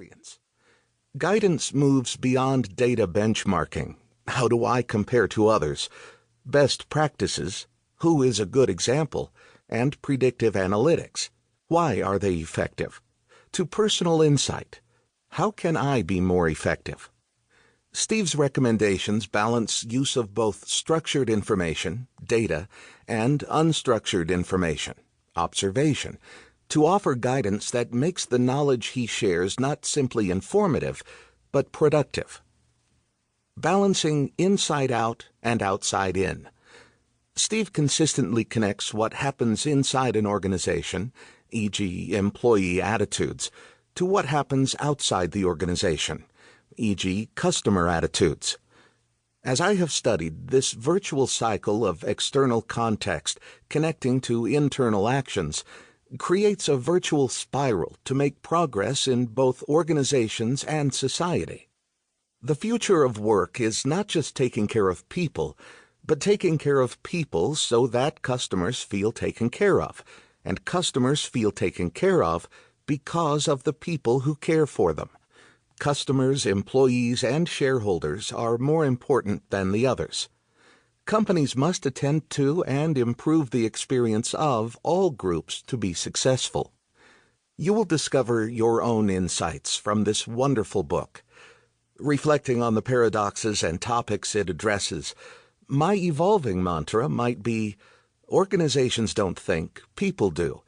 experience. Guidance moves beyond data benchmarking. How do I compare to others? Best practices, who is a good example, and predictive analytics. Why are they effective? To personal insight. How can I be more effective? Steve's recommendations balance use of both structured information, data, and unstructured information, observation, to offer guidance that makes the knowledge he shares not simply informative, but productive. Balancing inside out and outside in. Steve consistently connects what happens inside an organization, e.g., employee attitudes, to what happens outside the organization, e.g., customer attitudes. As I have studied, this virtual cycle of external context connecting to internal actions creates a virtual spiral to make progress in both organizations and society. The future of work is not just taking care of people, but taking care of people so that customers feel taken care of, and customers feel taken care of because of the people who care for them. Customers, employees, and shareholders are more important than the others. Companies must attend to and improve the experience of all groups to be successful. You will discover your own insights from this wonderful book. Reflecting on the paradoxes and topics it addresses, my evolving mantra might be, organizations don't think, people do.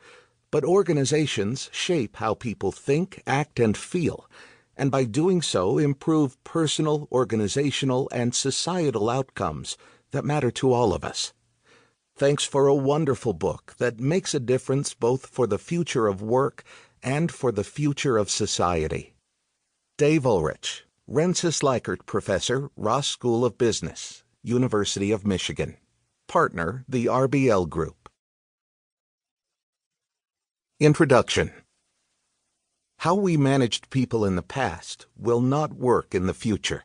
But organizations shape how people think, act, and feel, and by doing so improve personal, organizational, and societal outcomes that matter to all of us. Thanks for a wonderful book that makes a difference both for the future of work and for the future of society. Dave Ulrich, Rensis Likert Professor, Ross School of Business, University of Michigan. Partner, the RBL Group. Introduction. How we managed people in the past will not work in the future.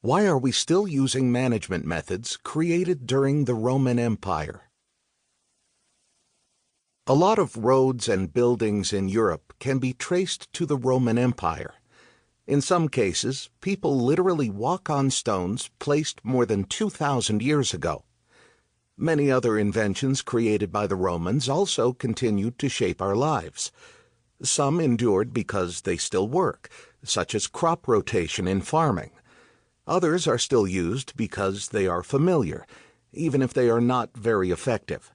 Why are we still using management methods created during the Roman Empire? A lot of roads and buildings in Europe can be traced to the Roman Empire. In some cases, people literally walk on stones placed more than 2,000 years ago. Many other inventions created by the Romans also continued to shape our lives. Some endured because they still work, such as crop rotation in farming. Others are still used because they are familiar, even if they are not very effective.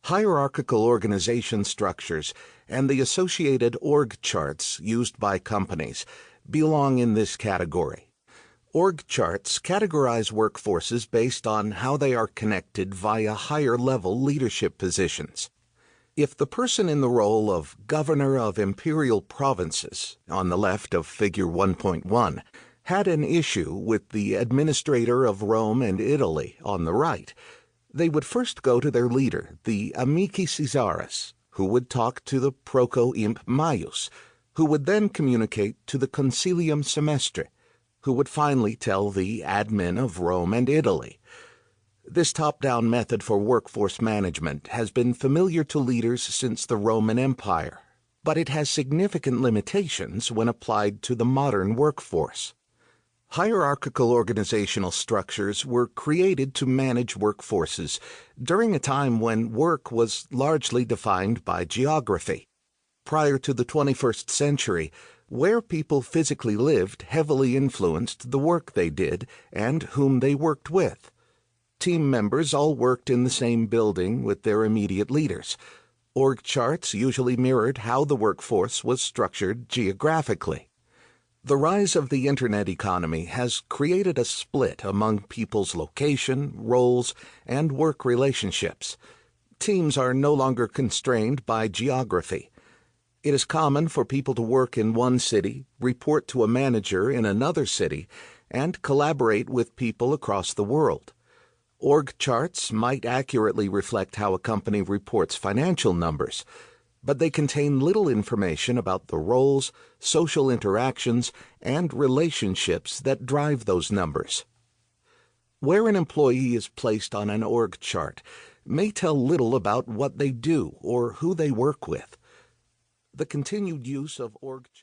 Hierarchical organization structures and the associated org charts used by companies belong in this category. Org charts categorize workforces based on how they are connected via higher-level leadership positions. If the person in the role of Governor of Imperial Provinces, on the left of Figure 1.1, had an issue with the Administrator of Rome and Italy, on the right, they would first go to their leader, the Amici Caesaris, who would talk to the Proco Imp Maius, who would then communicate to the Concilium Semestre, who would finally tell the admin of Rome and Italy. This top-down method for workforce management has been familiar to leaders since the Roman Empire, but it has significant limitations when applied to the modern workforce. Hierarchical organizational structures were created to manage workforces during a time when work was largely defined by geography. Prior to the 21st century, where people physically lived heavily influenced the work they did and whom they worked with. Team members all worked in the same building with their immediate leaders. Org charts usually mirrored how the workforce was structured geographically. The rise of the Internet economy has created a split among people's location, roles, and work relationships. Teams are no longer constrained by geography. It is common for people to work in one city, report to a manager in another city, and collaborate with people across the world. Org charts might accurately reflect how a company reports financial numbers, but they contain little information about the roles, social interactions, and relationships that drive those numbers. Where an employee is placed on an org chart may tell little about what they do or who they work with. The continued use of org charts